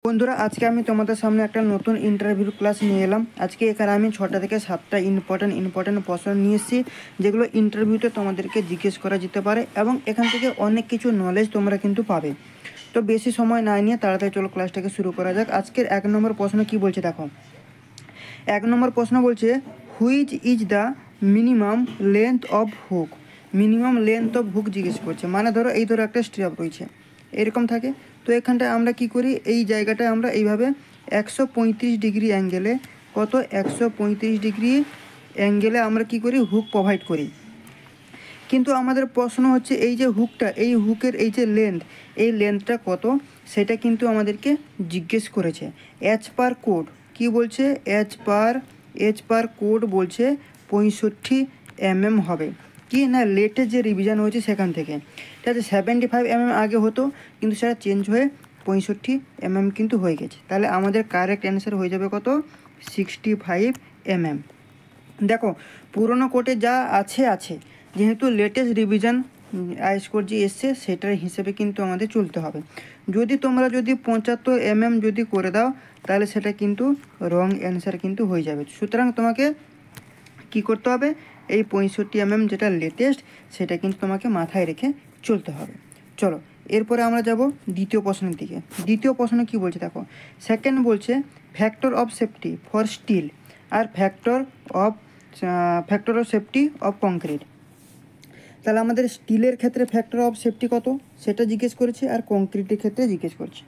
বন্ধুরা, আজকে আমি তোমাদের সামনে একটা নতুন ইন্টারভিউ ক্লাস নিয়ে এলাম। আজকে এখানে আমি 6টা থেকে 7টা ইম্পর্টেন্ট প্রশ্ন নিয়ে এসেছি, যেগুলো ইন্টারভিউতে তোমাদেরকে জিজ্ঞেস করা যেতে পারে এবং এখান থেকে অনেক কিছু নলেজ তোমরা কিন্তু পাবে। তো বেশি সময় না নিয়ে তাড়াতাড়ি চলো ক্লাসটাকে শুরু করা যাক। আজকের 1 নম্বর প্রশ্ন কি বলছে দেখো। 1 নম্বর প্রশ্ন বলছে, which is the minimum length of hook. Minimum length of hook জিজ্ঞেস করছে, মানে ধরো এই ধরো একটা স্ট্র্যাপ রয়েছে, এরকম থাকে। তো এখানটায় আমরা কি করি, এই জায়গাটায় আমরা এইভাবে 135 ডিগ্রি অ্যাঙ্গেলে, কত 135 ডিগ্রি অ্যাঙ্গেলে আমরা কি করি, হুক প্রোভাইড করি। কিন্তু আমাদের প্রশ্ন হচ্ছে এই যে হুকটা, এই হুকের এই যে লেন্থ, এই লেন্থটা কত সেটা কিন্তু আমাদেরকে জিজ্ঞেস করেছে। অ্যাজ পার কোড কি বলছে, অ্যাজ পার কোড বলছে 65 mm হবে। কি না, লেটেস্ট যে রিভিশন হয়েছে সেখান থেকে, ঠিক আছে। 75 mm আগে হতো, কিন্তু সেটা চেঞ্জ হয়ে 65 mm কিন্তু হয়ে গেছে। তাহলে আমাদের কারেক্ট অ্যান্সার হয়ে যাবে কত, 65 mm। দেখো, পুরনো কোর্টে যা আছে, যেহেতু লেটেস্ট রিভিশন স্কোর যে এসছে সেটার হিসেবে কিন্তু আমাদের চলতে হবে। যদি তোমরা 75 mm যদি করে দাও, তাহলে সেটা কিন্তু রং অ্যান্সার কিন্তু হয়ে যাবে। সুতরাং তোমাকে কি করতে হবে, এই 65 mm যেটা লেটেস্ট সেটা কিন্তু তোমাকে মাথায় রেখে চলতে হবে। চলো এরপরে আমরা যাব দ্বিতীয় প্রশ্নের দিকে। দ্বিতীয় প্রশ্ন কি বলছে দেখো। সেকেন্ড বলছে, factor of safety for steel আর factor of safety of concrete. তাহলে আমাদের স্টিলের ক্ষেত্রে ফ্যাক্টর অফ সেফটি কত সেটা জিজ্ঞেস করেছে, আর কংক্রিটের ক্ষেত্রে জিজ্ঞেস করছে।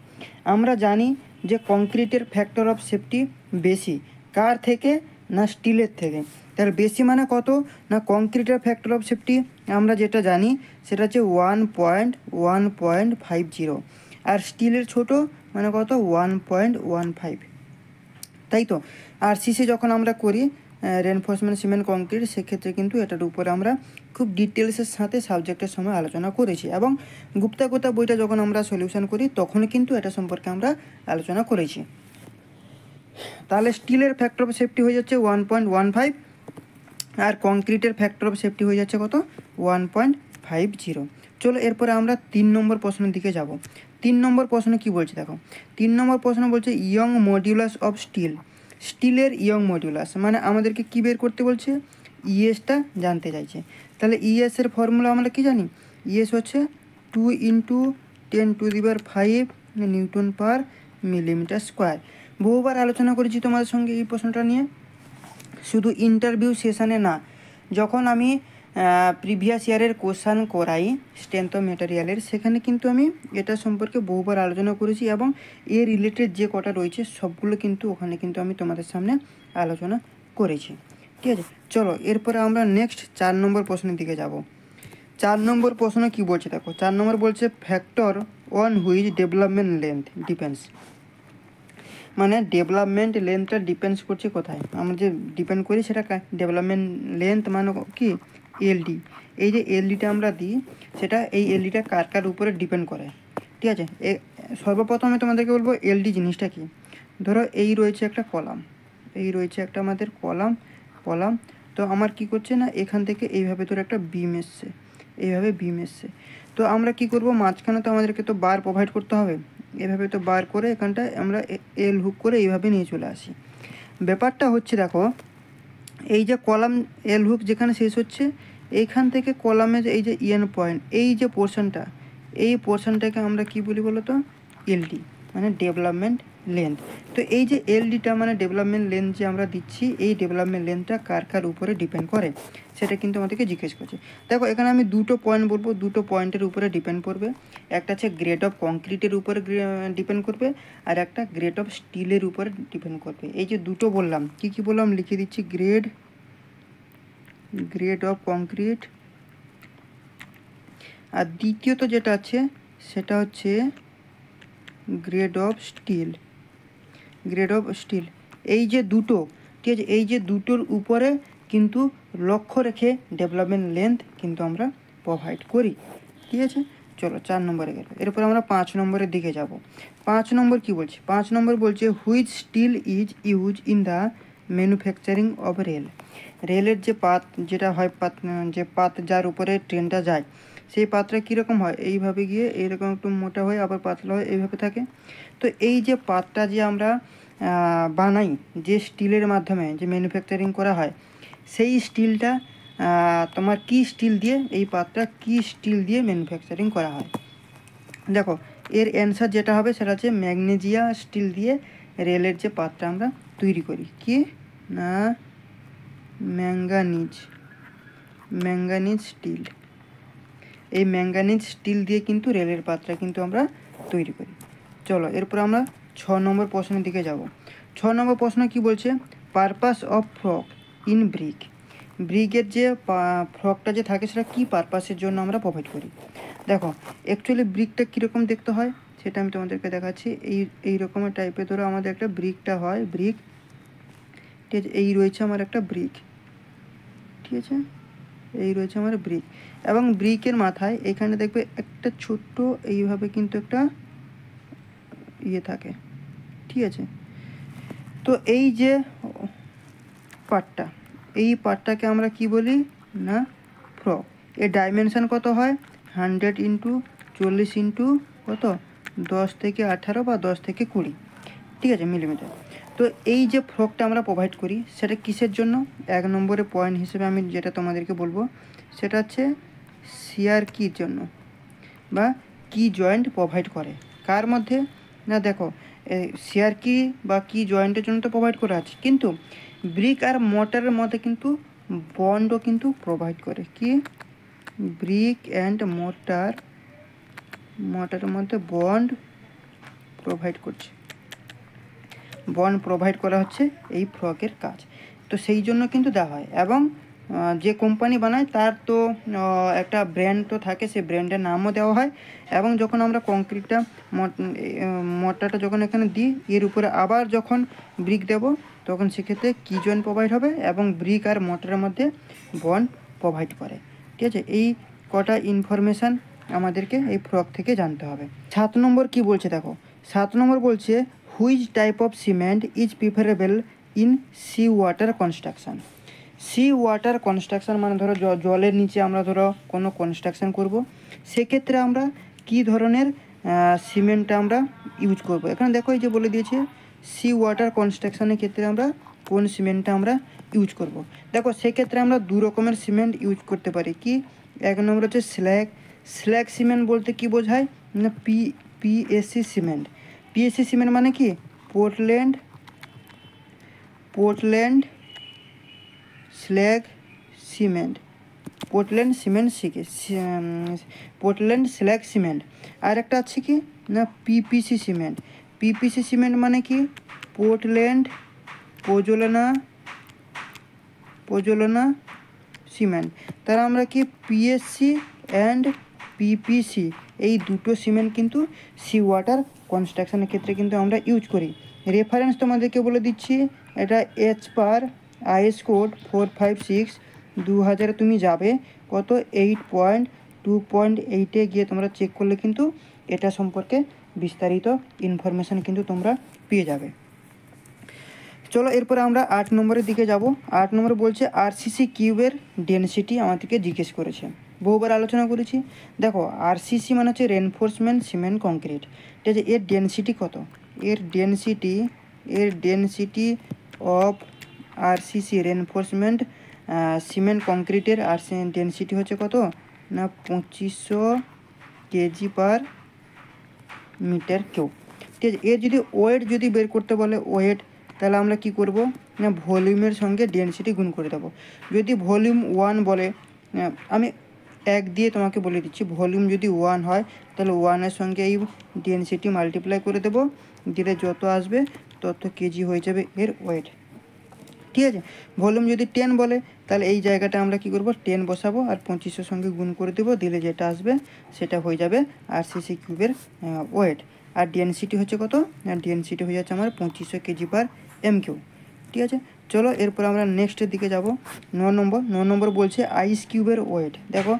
আমরা জানি যে কংক্রিটের ফ্যাক্টর অফ সেফটি বেশি, কার থেকে না স্টিলের থেকে। তাহলে বেশি মানে কত না, কংক্রিটের ফ্যাক্টর অফ সেফটি আমরা যেটা জানি সেটা হচ্ছে 1.50, আর স্টিলের ছোট মানে কত 1.15, তাই তো। আর সিসি যখন আমরা করি রেনফোর্সমেন্ট সিমেন্ট কংক্রিট, সেক্ষেত্রে কিন্তু এটার উপরে আমরা খুব ডিটেলসের সাথে সাবজেক্টের সময় আলোচনা করেছি, এবং গুপ্তাগোতা বইটা যখন আমরা সলিউশন করি তখন কিন্তু এটা সম্পর্কে আমরা আলোচনা করেছি। তাহলে স্টিলের ফ্যাক্টর অফ সেফটি হয়ে যাচ্ছে 1.15, আর কংক্রিটের ফ্যাক্টর অফ সেফটি হয়ে যাচ্ছে কত 1.50। চলো এরপরে আমরা 3 নম্বর প্রশ্নের দিকে যাব। 3 নম্বর প্রশ্ন কি বলছে দেখো। 3 নম্বর প্রশ্ন বলছে, ইয়ং মডিউলাস অফ স্টিল। স্টিলের ইয়ং মডিউলাস মানে আমাদেরকে কি বের করতে বলছে, ইএসটা জানতে চাইছে। তাহলে ইএসের ফর্মুলা আমরা কি জানি, ইএস হচ্ছে 2 × 10⁵ নিউটন পার মিলিমিটার স্কোয়ার। বহুবার আলোচনা করেছি তোমাদের সঙ্গে এই প্রশ্নটা নিয়ে, শুধু ইন্টারভিউ সেশানে না, যখন আমি প্রিভিয়াস ইয়ারের কোশ্চান করাই স্ট্রেংথ অফ মেটেরিয়ালের, সেখানে কিন্তু আমি এটা সম্পর্কে বহুবার আলোচনা করেছি, এবং এর রিলেটেড যে কটা রয়েছে সবগুলো কিন্তু ওখানে কিন্তু আমি তোমাদের সামনে আলোচনা করেছি, ঠিক আছে। চলো এরপরে আমরা নেক্সট 4 নম্বর প্রশ্নের দিকে যাব। 4 নম্বর প্রশ্ন কি বলছে দেখো। 4 নম্বর বলছে, factor on which development length depends. মানে ডেভেলপমেন্ট লেন্থটা ডিপেন্ডস করছে কোথায়, আমরা যে ডিপেন্ড করি সেটা ডেভেলপমেন্ট লেন্থ মানে কি, এলডি। এই যে এলডিটা আমরা দিই, সেটা এই এলডিটা কার কার উপরে ডিপেন্ড করে, ঠিক আছে। সর্বপ্রথমে তোমাদেরকে বলবো এলডি জিনিসটা কি। ধরো এই রয়েছে একটা কলাম, এই রয়েছে একটা আমাদের কলাম। তো আমার কি করছে না, এখান থেকে এইভাবে ধরো একটা বিম এসছে, এইভাবে বিম এসছে। তো আমরা কি করব, মাঝখানে তো আমাদেরকে তো বার প্রোভাইড করতে হবে, এভাবে তো বার করে এখানটায় আমরা এল হুক করে এইভাবে নিয়ে চলে আসি। ব্যাপারটা হচ্ছে দেখো, এই যে কলাম এল হুক যেখানে শেষ হচ্ছে, এইখান থেকে কলামের এই যে ইএন পয়েন্ট, এই যে পোর্শনটা, এই পোর্শনটাকে আমরা কি বলি বলো তো, এলডি মানে ডেভেলপমেন্ট লেন্থ। তো এই যে এলডিটা মানে ডেভেলপমেন্ট লেন্থ যে আমরা দিচ্ছি, এই ডেভেলপমেন্ট লেন্থটা কার কার উপরে ডিপেন্ড করে সেটা কিন্তু আমাদেরকে জিজ্ঞেস করছে। দেখো এখানে আমি দুটো পয়েন্ট বলবো, দুটো পয়েন্টের উপরে ডিপেন্ড করবে। একটা হচ্ছে গ্রেড অফ কংক্রিটের উপরে ডিপেন্ড করবে, আর একটা গ্রেড অফ স্টিলের উপরে ডিপেন্ড করবে। এই যে দুটো বললাম, কি বললাম লিখে দিচ্ছি, গ্রেড অফ কংক্রিট, আর দ্বিতীয়ত যেটা আছে সেটা হচ্ছে গ্রেড অফ স্টিল। এই যে দুটো, ঠিক আছে, এই যে দুটোর উপরে কিন্তু লক্ষ্য রেখে ডেভেলপমেন্ট লেন্থ কিন্তু আমরা প্রোভাইড করি, ঠিক আছে। চলো 4 নম্বরে গেল, এরপর আমরা 5 নম্বরের দিকে যাব। 5 নম্বর কি বলছে, 5 নম্বর বলছে, which steel is use in the manufacturing of rail. রেলের যে পাত যেটা হয়, যে পাত যার উপরে ট্রেনটা যায়, সেই পাতটা কীরকম হয়, এইভাবে গিয়ে এইরকম একটু মোটা হয় আবার পাতলা হয়, এইভাবে থাকে। তো এই যে পাতটা যে আমরা বানাই যে স্টিলের মাধ্যমে যে ম্যানুফ্যাকচারিং করা হয়, সেই স্টিলটা তোমার কি স্টিল দিয়ে, এই পাতটা কি স্টিল দিয়ে ম্যানুফ্যাকচারিং করা হয়? দেখো এর অ্যান্সার যেটা হবে সেটা হচ্ছে ম্যাগনেসিয়া স্টিল দিয়ে রেলের যে পাতটা আমরা তৈরি করি। কি না, ম্যাঙ্গানিজ স্টিল। এই ম্যাঙ্গানিজ স্টিল দিয়ে কিন্তু রেলের পাতটা কিন্তু আমরা তৈরি করি। চলো এরপর আমরা 6 নম্বর প্রশ্নের দিকে যাব। 6 নম্বর প্রশ্ন কি বলছে, purpose of frog in brick. ব্রিকের যে ফ্রকটা যে থাকে সেটা কী পারপাসের জন্য আমরা প্রোভাইড করি। দেখো অ্যাকচুয়ালি ব্রিকটা কীরকম দেখতে হয় সেটা আমি তোমাদেরকে দেখাচ্ছি। এই রকমের টাইপের ধরো আমাদের একটা ব্রিকটা হয়, ব্রিক, ঠিক আছে। এই রয়েছে আমার একটা ব্রিক, ঠিক আছে, এই রয়েছে আমার ব্রিক, এবং ব্রিকের মাথায় এখানে দেখবে একটা ছোট্ট এইভাবে কিন্তু একটা ইয়ে থাকে, ঠিক আছে। তো এই যে পার্টটা, এই পার্টটাকে আমরা কি বলি না ফ্রক। এর ডাইমেনশান কত হয়, 100 × 40 × কত 10 থেকে 18 বা 10 থেকে 20, ঠিক আছে, মিলিমিটার। তো এই যে ফ্রকটা আমরা প্রোভাইড করি সেটা কিসের জন্য? 1 নম্বরের পয়েন্ট হিসেবে আমি যেটা তোমাদেরকে বলবো সেটা হচ্ছে শিয়ার কির জন্য, বা কি জয়েন্ট প্রোভাইড করে। কার মধ্যে না, দেখো শিয়ার কি বা কি জয়েন্টের জন্য তো প্রোভাইড করা আছে, কিন্তু ব্রিক আর মোটরের মধ্যে কিন্তু বন্ডও কিন্তু প্রোভাইড করে। কি ব্রিক অ্যান্ড মোটরের মধ্যে বন্ড প্রোভাইড করছে, বন্ড প্রোভাইড করা হচ্ছে এই ফ্রকের কাজ। তো সেই জন্য কিন্তু দেওয়া হয়, এবং যে কোম্পানি বানায় তার তো একটা ব্র্যান্ড তো থাকে, সেই ব্র্যান্ডের নামও দেওয়া হয়। এবং যখন আমরা কংক্রিটটা মোটরটা যখন এখানে দিই, এর উপরে আবার যখন ব্রিক দেব তখন সেক্ষেত্রে কি জয়েন্ট প্রোভাইড হবে এবং ব্রিক আর মোটরের মধ্যে বন্ড প্রোভাইড করে, ঠিক আছে। এই কটা ইনফরমেশান আমাদেরকে এই ফ্রক থেকে জানতে হবে। 7 নম্বর কি বলছে দেখো, 7 নম্বর বলছে which type of cement is preferable in sea water construction. Sea water construction মানে ধরো জলের নিচে আমরা ধরো কোনো কনস্ট্রাকশান করব, সেক্ষেত্রে আমরা কি ধরনের সিমেন্টটা আমরা ইউজ করব। এখানে দেখো এই যে বলে দিয়েছে সি ওয়াটার কনস্ট্রাকশানের ক্ষেত্রে আমরা কোন সিমেন্টটা আমরা ইউজ করব। দেখো সেক্ষেত্রে আমরা 2 রকমের সিমেন্ট ইউজ করতে পারি। কি, 1 নম্বর হচ্ছে স্ল্যাগ সিমেন্ট বলতে কি বোঝায় না, পিএসসি সিমেন্ট। পিএসসি সিমেন্ট মানে কি, Portland slag cement, Portland slag cement. আর একটা আছে কি না পিপিসি সিমেন্ট। পিপিসি সিমেন্ট মানে কি, পোর্টল্যান্ড পোজোলানা সিমেন্ট। তারা আমরা কি পিএসসি অ্যান্ড পিপিসি এই দুটো সিমেন্ট কিন্তু সি ওয়াটার কনস্ট্রাকশনের ক্ষেত্রে কিন্তু আমরা ইউজ করি। রেফারেন্স তোমাদেরকে বলে দিচ্ছি, এটা এজ পার আইএস কোড 456 2000 তুমি যাবে কত 8.2.8 গিয়ে তোমরা চেক করলে কিন্তু এটা সম্পর্কে বিস্তারিত ইনফরমেশান কিন্তু তোমরা পেয়ে যাবে। চলো এরপরে আমরা 8 নম্বরের দিকে যাব। 8 নম্বর বলছে আরসিসি কিউবের ডেনসিটি আমাদেরকে জিজ্ঞেস করেছে, বহুবার আলোচনা করেছি। দেখো আরসিসি মানে হচ্ছে রেনফোর্সমেন্ট সিমেন্ট কংক্রিট, ঠিক আছে। এর ডেনসিটি কত, এর density of RCC reinforcement cement কংক্রিটের ডেনসিটি হচ্ছে কত না 2500 kg/m³, ঠিক আছে। এর যদি ওয়েট যদি বের করতে বলে ওয়েট, তাহলে আমরা কি করব না ভলিউমের সঙ্গে ডেনসিটি গুণ করে দেবো। যদি ভলিউম 1 বলে, আমি 1 দিয়ে তোমাকে বলে দিচ্ছি, ভলিউম যদি 1 হয় তাহলে 1-এর সঙ্গে এই ডেনসিটি মাল্টিপ্লাই করে দেবো, দিলে যত আসবে তত কেজি হয়ে যাবে এর ওয়েট, ঠিক আছে। ভলিউম যদি 10 বলে তাহলে এই জায়গাটা আমরা কি করব 10 বসাবো আর 2500 সঙ্গে গুণ করে দেবো, দিলে যেটা আসবে সেটা হয়ে যাবে আরসিসি কিউবের ওয়েট। আর ডেনসিটি হচ্ছে কত না, ডেনসিটি হয়ে যাচ্ছে আমার 2500 kg/m³, ঠিক আছে। চলো এরপর আমরা নেক্সটের দিকে যাব। 9 নম্বর বলছে আইস কিউবের ওয়েট। দেখো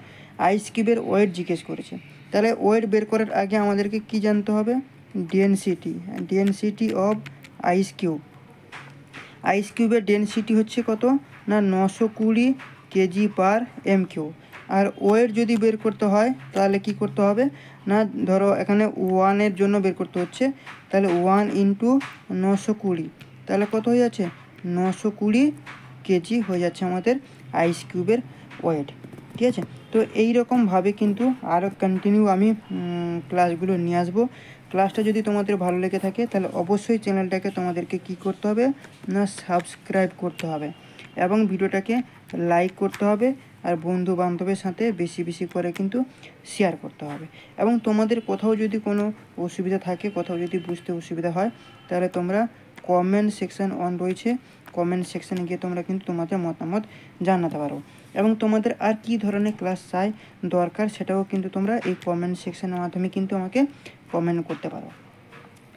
আইস কিউবের ওয়েট জিজ্ঞেস করেছে, তাহলে ওয়েট বের করার আগে আমাদেরকে কি জানতে হবে, ডেনসিটি অফ আইস কিউব। আইস কিউবের ডেনসিটি হচ্ছে কত না 920 kg/m³। আর ওয়েট যদি বের করতে হয় তাহলে কি করতে হবে না, ধরো এখানে 1-এর জন্য বের করতে হচ্ছে, তাহলে 1 ইন্টু 920, তাহলে কত হয়ে যাচ্ছে 920 কেজি হয়ে যাচ্ছে আমাদের আইস কিউবের ওয়েট। ঠিক আছে, তো এই রকমভাবে কিন্তু আরও কন্টিনিউ আমি ক্লাসগুলো নিয়ে আসবো। ক্লাসটা যদি তোমাদের ভালো লেগে থাকে তাহলে অবশ্যই চ্যানেলটাকে তোমাদেরকে কি করতে হবে না সাবস্ক্রাইব করতে হবে এবং ভিডিওটাকে লাইক করতে হবে আর বন্ধু বান্ধবের সাথে বেশি বেশি করে কিন্তু শেয়ার করতে হবে। এবং তোমাদের কোথাও যদি কোনো অসুবিধা থাকে, কোথাও যদি বুঝতে অসুবিধা হয়, তাহলে তোমরা কমেন্ট সেকশন অন রয়েছে, কমেন্ট সেকশানে গিয়ে তোমরা কিন্তু তোমাদের মতামত জানাতে পারো এবং তোমাদের আর কি ধরনের ক্লাস চাই দরকার সেটাও কিন্তু তোমরা এই কমেন্ট সেকশনের মাধ্যমে কিন্তু আমাকে কমেন্ট করতে পারো।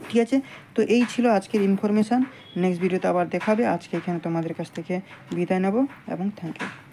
ঠিক আছে, তো এই ছিল আজকের ইনফরমেশান। নেক্সট ভিডিওতে আবার দেখাবে। আজকে এখানে তোমাদের কাছ থেকে বিদায় নেব এবং থ্যাংক ইউ।